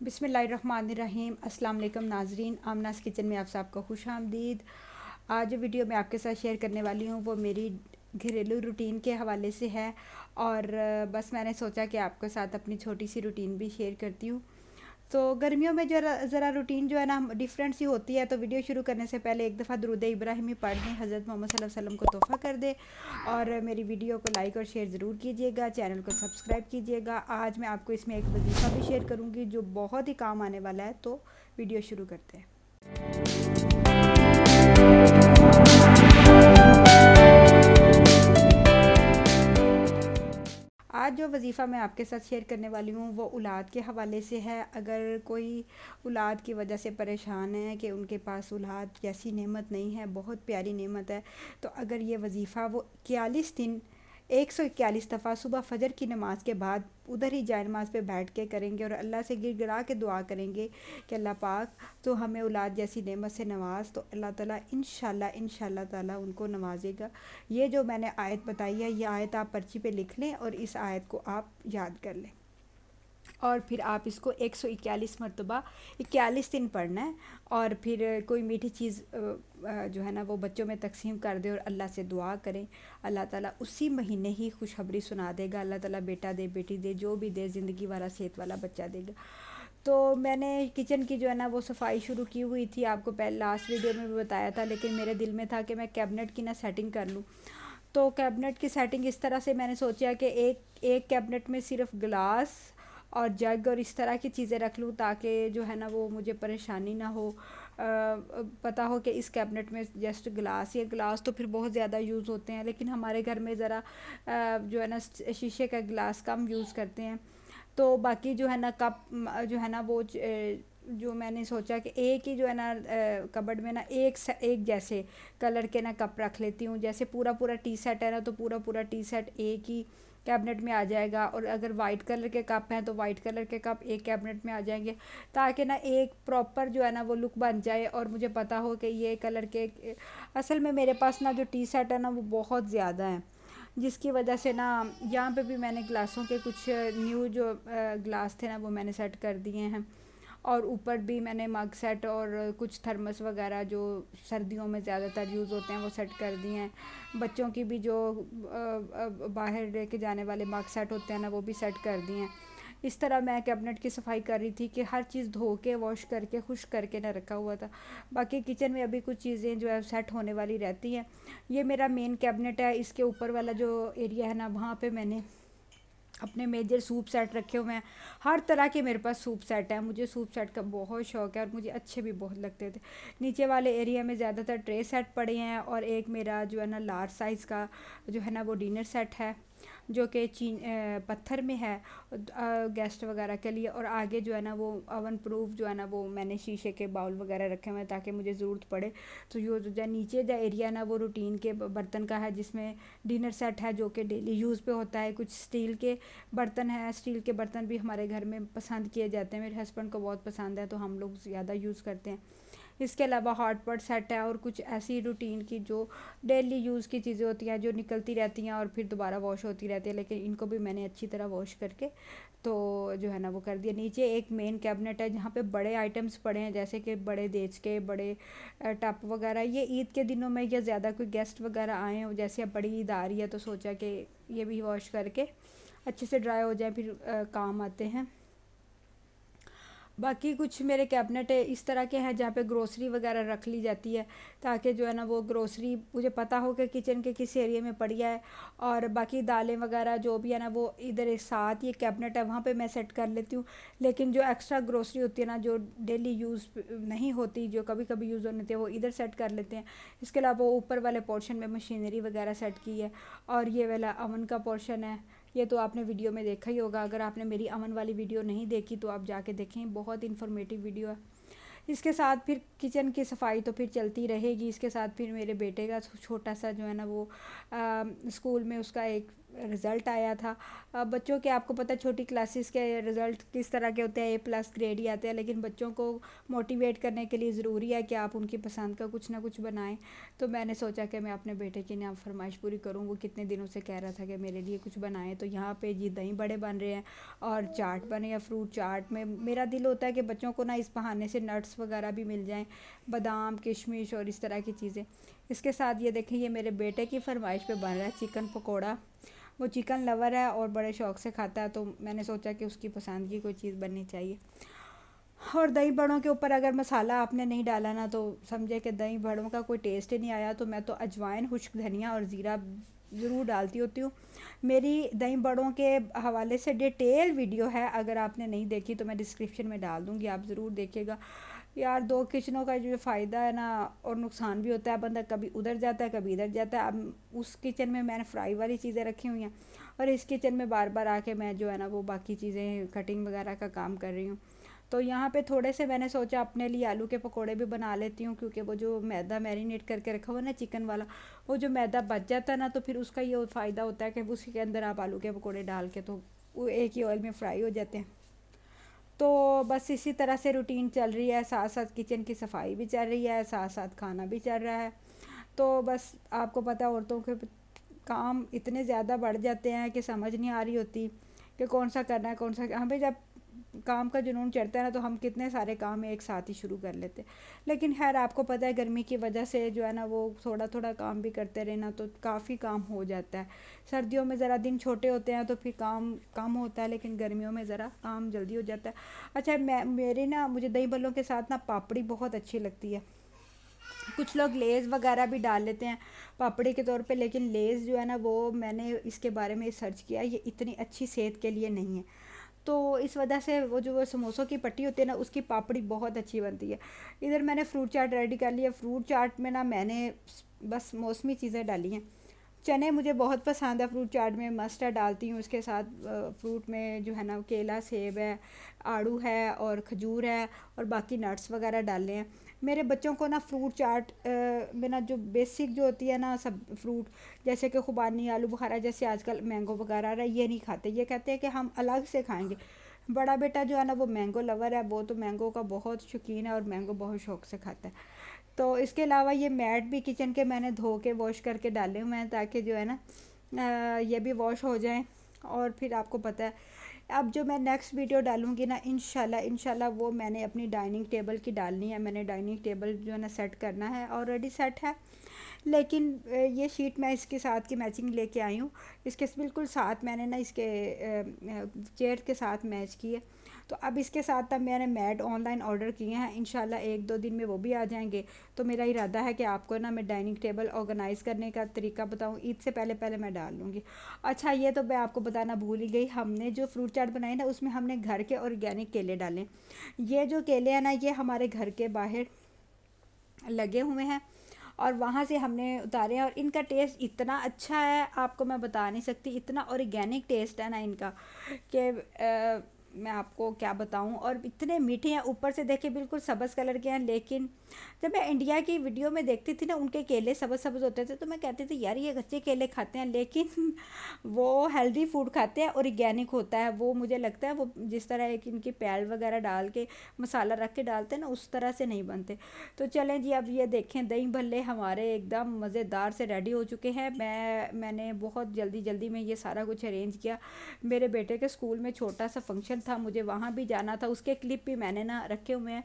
बिस्मिल्लाहिर्रहमानिर्रहीम। अस्सलाम वालेकुम नाजरीन, आमनास किचन में आप सबको खुश आमदीद। आज जो वीडियो मैं आपके साथ शेयर करने वाली हूँ वो मेरी घरेलू रूटीन के हवाले से है और बस मैंने सोचा कि आपके साथ अपनी छोटी सी रूटीन भी शेयर करती हूँ। तो गर्मियों में ज़रा रूटीन जो है ना डिफरेंट सी होती है, तो वीडियो शुरू करने से पहले एक दफ़ा दुरूद इब्राहिमी पढ़ दें, हज़रत मोहम्मद सल्लल्लाहु अलैहि वसल्लम को तोहफ़ा कर दें और मेरी वीडियो को लाइक और शेयर ज़रूर कीजिएगा, चैनल को सब्सक्राइब कीजिएगा। आज मैं आपको इसमें एक वजीफ़ा भी शेयर करूँगी जो बहुत ही काम आने वाला है, तो वीडियो शुरू करते हैं। आज जो वजीफ़ा मैं आपके साथ शेयर करने वाली हूँ वो औलाद के हवाले से है। अगर कोई औलाद की वजह से परेशान है कि उनके पास औलाद जैसी नेमत नहीं है, बहुत प्यारी नेमत है, तो अगर ये वजीफ़ा वो 41 दिन 141 दफ़ा सुबह फ़जर की नमाज़ के बाद उधर ही जाए नमाज़ पे बैठ के करेंगे और अल्लाह से गिड़गिड़ा के दुआ करेंगे कि अल्लाह पाक तो हमें औलाद जैसी नेमत से नवाज़, तो अल्लाह ताला इंशाल्लाह ताला उनको नवाजेगा। ये जो मैंने आयत बताई है, ये आयत आप पर्ची पे लिख लें और इस आयत को आप याद कर लें और फिर आप इसको 141 मरतबा 41 दिन पढ़ना है और फिर कोई मीठी चीज़ जो है ना वो बच्चों में तकसीम कर दे और अल्लाह से दुआ करें। अल्लाह ताला उसी महीने ही खुशखबरी सुना देगा। अल्लाह ताला बेटा दे, बेटी दे, जो भी दे, ज़िंदगी वाला सेहत वाला बच्चा देगा। तो मैंने किचन की जो है ना वो सफाई शुरू की हुई थी, आपको पहले लास्ट वीडियो में भी बताया था, लेकिन मेरे दिल में था कि मैं कैबिनेट की ना सेटिंग कर लूँ। तो कैबिनेट की सेटिंग इस तरह से मैंने सोचा कि एक एक कैबिनेट में सिर्फ गिलास और जग और इस तरह की चीज़ें रख लूँ ताकि जो है ना वो मुझे परेशानी ना हो। पता हो कि इस कैबिनेट में जस्ट गिलास, या गिलास तो फिर बहुत ज़्यादा यूज़ होते हैं, लेकिन हमारे घर में ज़रा जो है ना शीशे का गिलास कम यूज़ करते हैं। तो बाकी जो है ना कप जो है ना वो जो मैंने सोचा कि एक ही जो है ना कबर्ड में ना एक जैसे कलर के ना कप रख लेती हूँ। जैसे पूरा पूरा टी सेट है ना, तो पूरा पूरा टी सेट एक ही कैबिनेट में आ जाएगा, और अगर वाइट कलर के कप हैं तो वाइट कलर के कप एक कैबिनेट में आ जाएंगे, ताकि ना एक प्रॉपर जो है ना वो लुक बन जाए और मुझे पता हो कि ये कलर के। असल में मेरे पास ना जो टी सेट है ना वो बहुत ज़्यादा है, जिसकी वजह से ना यहाँ पे भी मैंने ग्लासों के कुछ न्यू जो ग्लास थे ना वो मैंने सेट कर दिए हैं, और ऊपर भी मैंने मग सेट और कुछ थर्मस वगैरह जो सर्दियों में ज़्यादातर यूज़ होते हैं वो सेट कर दिए हैं। बच्चों की भी जो बाहर लेके जाने वाले मग सेट होते हैं ना वो भी सेट कर दिए हैं। इस तरह मैं कैबिनेट की सफाई कर रही थी कि हर चीज़ धो के वॉश करके खुश करके ना रखा हुआ था। बाकी किचन में अभी कुछ चीज़ें जो है सेट होने वाली रहती हैं। ये मेरा मेन कैबिनेट है, इसके ऊपर वाला जो एरिया है ना वहाँ पे मैंने अपने मेजर सूप सेट रखे हुए हैं। हर तरह के मेरे पास सूप सेट है, मुझे सूप सेट का बहुत शौक़ है और मुझे अच्छे भी बहुत लगते थे। नीचे वाले एरिया में ज़्यादातर ट्रे सेट पड़े हैं और एक मेरा जो है ना लार्ज साइज़ का जो है ना वो डिनर सेट है, जो कि पत्थर में है गेस्ट वगैरह के लिए, और आगे जो है ना वो ओवन प्रूफ जो है ना वो मैंने शीशे के बाउल वगैरह रखे हुए हैं ताकि मुझे ज़रूरत पड़े। तो यो जो नीचे जो एरिया ना वो रूटीन के बर्तन का है, जिसमें डिनर सेट है जो कि डेली यूज़ पे होता है। कुछ स्टील के बर्तन हैं, स्टील के बर्तन भी हमारे घर में पसंद किए जाते हैं, मेरे हस्बैंड को बहुत पसंद है तो हम लोग ज़्यादा यूज़ करते हैं। इसके अलावा हॉट पॉट सेट है और कुछ ऐसी रूटीन की जो डेली यूज़ की चीज़ें होती हैं जो निकलती रहती हैं और फिर दोबारा वॉश होती रहती है, लेकिन इनको भी मैंने अच्छी तरह वॉश करके तो जो है ना वो कर दिया। नीचे एक मेन कैबिनेट है जहाँ पे बड़े आइटम्स पड़े हैं, जैसे कि बड़े देच के बड़े टप वगैरह। ये ईद के दिनों में या ज़्यादा कोई गेस्ट वगैरह आए हो, जैसे अब बड़ी ईद आ रही है तो सोचा कि ये भी वॉश करके अच्छे से ड्राई हो जाए, फिर काम आते हैं। बाकी कुछ मेरे कैबिनेट है इस तरह के हैं जहाँ पे ग्रोसरी वगैरह रख ली जाती है, ताकि जो है ना वो ग्रोसरी मुझे पता हो कि किचन के किस एरिया में पड़ी है। और बाकी दालें वगैरह जो भी है ना वो इधर एक साथ ये कैबिनेट है वहाँ पे मैं सेट कर लेती हूँ। लेकिन जो एक्स्ट्रा ग्रोसरी होती है ना जो डेली यूज़ नहीं होती, जो कभी कभी यूज़ होने थे, वो इधर सेट कर लेते हैं। इसके अलावा ऊपर वाले पोर्शन में मशीनरी वगैरह सेट की है, और ये वाला अवन का पोर्शन है। ये तो आपने वीडियो में देखा ही होगा, अगर आपने मेरी अमन वाली वीडियो नहीं देखी तो आप जाके देखें, बहुत इन्फॉर्मेटिव वीडियो है। इसके साथ फिर किचन की सफाई तो फिर चलती रहेगी। इसके साथ फिर मेरे बेटे का छोटा सा जो है ना वो स्कूल में उसका एक रिज़ल्ट आया था। अब बच्चों के आपको पता है छोटी क्लासेस के रिज़ल्ट किस तरह के होते हैं, A+ ग्रेड ही आते हैं, लेकिन बच्चों को मोटिवेट करने के लिए ज़रूरी है कि आप उनकी पसंद का कुछ ना कुछ बनाएं। तो मैंने सोचा कि मैं अपने बेटे की ना फरमाइश पूरी करूं। वो कितने दिनों से कह रहा था कि मेरे लिए कुछ बनाएं। तो यहाँ पे जी दही बड़े बन रहे हैं और चाट बने हैं, फ्रूट चाट में मेरा दिल होता है कि बच्चों को ना इस बहाने से नट्स वगैरह भी मिल जाएँ, बादाम किशमिश और इस तरह की चीज़ें। इसके साथ ये देखें, ये मेरे बेटे की फरमाइश पे बन रहा है चिकन पकौड़ा। वो चिकन लवर है और बड़े शौक़ से खाता है, तो मैंने सोचा कि उसकी पसंद की कोई चीज़ बननी चाहिए। और दही बड़ों के ऊपर अगर मसाला आपने नहीं डाला ना तो समझे कि दही बड़ों का कोई टेस्ट ही नहीं आया। तो मैं तो अजवाइन, खुश्क धनिया और ज़ीरा ज़रूर डालती होती हूँ। मेरी दही बड़ों के हवाले से डिटेल वीडियो है, अगर आपने नहीं देखी तो मैं डिस्क्रिप्शन में डाल दूँगी, आप ज़रूर देखिएगा। यार दो किचनों का जो फ़ायदा है ना और नुकसान भी होता है, बंदा कभी उधर जाता है कभी इधर जाता है। अब उस किचन में मैंने फ्राई वाली चीज़ें रखी हुई हैं और इस किचन में बार बार आके मैं जो है ना वो बाकी चीज़ें कटिंग वगैरह का काम कर रही हूँ। तो यहाँ पे थोड़े से मैंने सोचा अपने लिए आलू के पकोड़े भी बना लेती हूँ, क्योंकि वो जो मैदा मैरिनेट करके रखा हुआ ना चिकन वाला, वो जो मैदा बच जाता है ना तो फिर उसका ये फ़ायदा होता है कि उसी के अंदर आप आलू के पकोड़े डाल के तो वो एक ही ऑयल में फ्राई हो जाते हैं। तो बस इसी तरह से रूटीन चल रही है, साथ साथ किचन की सफाई भी चल रही है, साथ साथ खाना भी चल रहा है। तो बस आपको पता है औरतों के काम इतने ज़्यादा बढ़ जाते हैं कि समझ नहीं आ रही होती कि कौन सा करना है कौन सा। हमें जब काम का जुनून चढ़ता है ना तो हम कितने सारे काम एक साथ ही शुरू कर लेते हैं। लेकिन खैर आपको पता है गर्मी की वजह से जो है ना वो थोड़ा थोड़ा काम भी करते रहना तो काफ़ी काम हो जाता है। सर्दियों में ज़रा दिन छोटे होते हैं तो फिर काम कम होता है, लेकिन गर्मियों में ज़रा काम जल्दी हो जाता है। अच्छा, मुझे दही बल्लों के साथ ना पापड़ी बहुत अच्छी लगती है। कुछ लोग लेज़ वगैरह भी डाल लेते हैं पापड़ी के तौर पे, लेकिन लेज़ जो है ना वो मैंने इसके बारे में सर्च किया, ये इतनी अच्छी सेहत के लिए नहीं है। तो इस वजह से वो समोसों की पट्टी होती है ना उसकी पापड़ी बहुत अच्छी बनती है। इधर मैंने फ्रूट चाट रेडी कर लिया। फ्रूट चाट में ना मैंने बस मौसमी चीज़ें डाली हैं। चने मुझे बहुत पसंद है, फ्रूट चाट में मस्टर्ड डालती हूँ। उसके साथ फ्रूट में जो है ना केला, सेब है, आड़ू है और खजूर है और बाकी नट्स वगैरह डाले हैं। मेरे बच्चों को ना फ्रूट चाट में ना जो बेसिक जो होती है ना सब फ्रूट, जैसे कि खुबानी, आलू बुखारा, जैसे आजकल मैंगो वगैरह आ रहा है, ये नहीं खाते। ये कहते हैं कि हम अलग से खाएंगे। बड़ा बेटा जो है ना वो मैंगो लवर है, वो तो मैंगो का बहुत शौकीन है और मैंगो बहुत शौक से खाता है। तो इसके अलावा ये मैट भी किचन के मैंने धो के वॉश करके डाले हुए हैं ताकि जो है ना ये भी वॉश हो जाएं। और फिर आपको पता है अब जो मैं नेक्स्ट वीडियो डालूँगी ना इंशाल्लाह वो मैंने अपनी डाइनिंग टेबल की डालनी है। मैंने डाइनिंग टेबल जो है ना सेट करना है, ऑलरेडी सेट है, लेकिन ये शीट मैं इसके साथ की मैचिंग लेके आई हूँ। इसके बिल्कुल साथ मैंने ना इसके चेयर के साथ मैच की है। तो अब इसके साथ तब मैंने मैट ऑनलाइन ऑर्डर किए हैं, इंशाल्लाह 1-2 दिन में वो भी आ जाएंगे। तो मेरा इरादा है कि आपको ना मैं डाइनिंग टेबल ऑर्गेनाइज़ करने का तरीका बताऊँ, ईद से पहले पहले मैं डाल लूँगी। अच्छा, ये तो मैं आपको बताना भूल ही गई, हमने जो फ्रूट चाट बनाई ना उसमें हमने घर के ऑर्गेनिक केले डाले। ये जो केले हैं ना ये हमारे घर के बाहर लगे हुए हैं और वहाँ से हमने उतारे हैं और इनका टेस्ट इतना अच्छा है आपको मैं बता नहीं सकती। इतना ऑर्गेनिक टेस्ट है ना इनका कि मैं आपको क्या बताऊं। और इतने मीठे हैं, ऊपर से देखे बिल्कुल सब्ज़ कलर के हैं, लेकिन जब मैं इंडिया की वीडियो में देखती थी ना उनके केले सब्ज़ सब्ज़ होते थे तो मैं कहती थी यार ये कच्चे केले खाते हैं, लेकिन वो हेल्दी फूड खाते हैं, ऑर्गेनिक होता है वो। मुझे लगता है वो जिस तरह एक इनकी पैल वगैरह डाल के मसाला रख के डालते हैं ना उस तरह से नहीं बनते। तो चलें जी, अब ये देखें दही भल्ले हमारे एकदम मज़ेदार से रेडी हो चुके हैं। मैंने बहुत जल्दी जल्दी में ये सारा कुछ अरेंज किया। मेरे बेटे के स्कूल में छोटा सा फंक्शन था, मुझे वहाँ भी जाना था, उसके क्लिप भी मैंने ना रखे हुए हैं।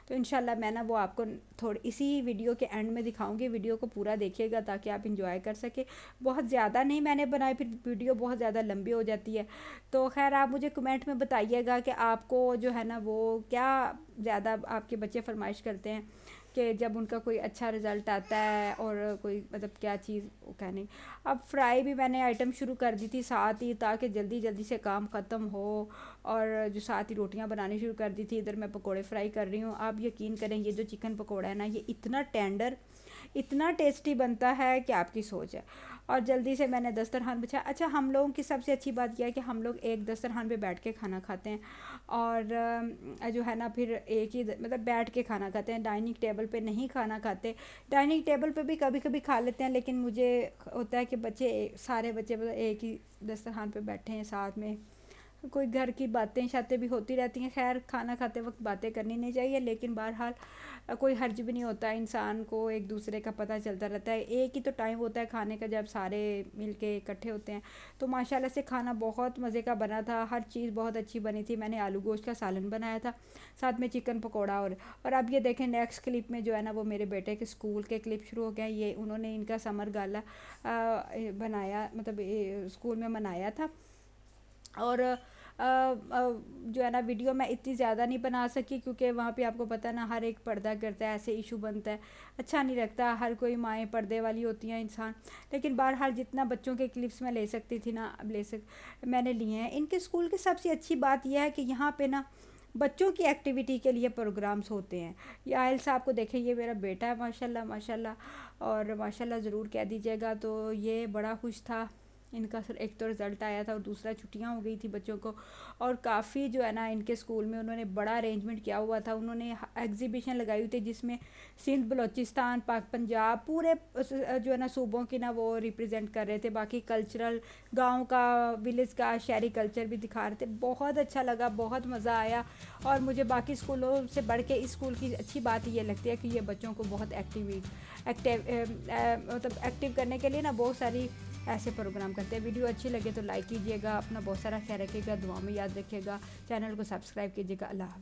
तो इंशाल्लाह मैं ना वो आपको थोड़ी इसी वीडियो के एंड में दिखाऊंगी। वीडियो को पूरा देखिएगा ताकि आप इंजॉय कर सके। बहुत ज़्यादा नहीं मैंने बनाई, फिर वीडियो बहुत ज़्यादा लंबी हो जाती है। तो खैर आप मुझे कमेंट में बताइएगा कि आपको जो है ना वो क्या ज़्यादा आपके बच्चे फरमाइश करते हैं कि जब उनका कोई अच्छा रिज़ल्ट आता है और कोई मतलब क्या चीज़ वो कहने। अब फ्राई भी मैंने आइटम शुरू कर दी थी साथ ही, ताकि जल्दी जल्दी से काम ख़त्म हो। और जो साथ ही रोटियां बनानी शुरू कर दी थी, इधर मैं पकोड़े फ्राई कर रही हूँ। आप यकीन करें ये जो चिकन पकोड़ा है ना ये इतना टेंडर, इतना टेस्टी बनता है कि आपकी सोच है। और जल्दी से मैंने दस्तरखान बिछाया। अच्छा, हम लोगों की सबसे अच्छी बात यह है कि हम लोग एक दस्तरखान पे बैठ के खाना खाते हैं, और जो है ना फिर एक ही मतलब बैठ के खाना खाते हैं, डाइनिंग टेबल पे नहीं खाना खाते। डाइनिंग टेबल पे भी कभी कभी खा लेते हैं, लेकिन मुझे होता है कि सारे बच्चे मतलब एक ही दस्तरखान पे बैठे हैं साथ में, कोई घर की बातें शातें भी होती रहती हैं। खैर, खाना खाते वक्त बातें करनी नहीं चाहिए, लेकिन बहरहाल कोई हर्ज भी नहीं होता, इंसान को एक दूसरे का पता चलता रहता है। एक ही तो टाइम होता है खाने का जब सारे मिलके इकट्ठे होते हैं। तो माशाल्लाह से खाना बहुत मज़े का बना था, हर चीज़ बहुत अच्छी बनी थी। मैंने आलू गोश्त का सालन बनाया था, साथ में चिकन पकौड़ा। और अब ये देखें, नेक्स्ट क्लिप में जो है ना वो मेरे बेटे के स्कूल के क्लिप शुरू हो गए। ये उन्होंने इनका समर गाला बनाया, मतलब स्कूल में मनाया था। और जो है ना वीडियो मैं इतनी ज़्यादा नहीं बना सकी, क्योंकि वहाँ पे आपको पता है ना हर एक पर्दा करता है, ऐसे इशू बनता है, अच्छा नहीं लगता। हर कोई माएँ पर्दे वाली होती हैं इंसान। लेकिन बहरहाल जितना बच्चों के क्लिप्स मैं ले सकती थी ना, अब मैंने लिए हैं। इनके स्कूल की सबसे अच्छी बात यह है कि यहाँ पे ना बच्चों की एक्टिविटी के लिए प्रोग्राम्स होते हैं। ये आयल साहब को देखें, ये मेरा बेटा है माशाल्लाह माशाल्लाह, और माशाल्लाह ज़रूर कह दीजिएगा। तो ये बड़ा खुश था, इनका सर एक तो रिज़ल्ट आया था और दूसरा छुट्टियां हो गई थी बच्चों को। और काफ़ी जो है ना इनके स्कूल में उन्होंने बड़ा अरेंजमेंट किया हुआ था। उन्होंने एग्जीबिशन लगाई हुई थी जिसमें सिंध, बलूचिस्तान, पंजाब, पूरे जो है ना सूबों की ना वो रिप्रेजेंट कर रहे थे। बाकी कल्चरल, गांव का, विलेज का, शहरी कल्चर भी दिखा रहे थे। बहुत अच्छा लगा, बहुत मज़ा आया। और मुझे बाकी स्कूलों से बढ़ के इस स्कूल की अच्छी बात ये लगती है कि ये बच्चों को बहुत मतलब एक्टिव करने के लिए ना बहुत सारी ऐसे प्रोग्राम करते हैं। वीडियो अच्छी लगे तो लाइक कीजिएगा, अपना बहुत सारा ख्याल रखिएगा, दुआ में याद रखिएगा, चैनल को सब्सक्राइब कीजिएगा। अल्लाह।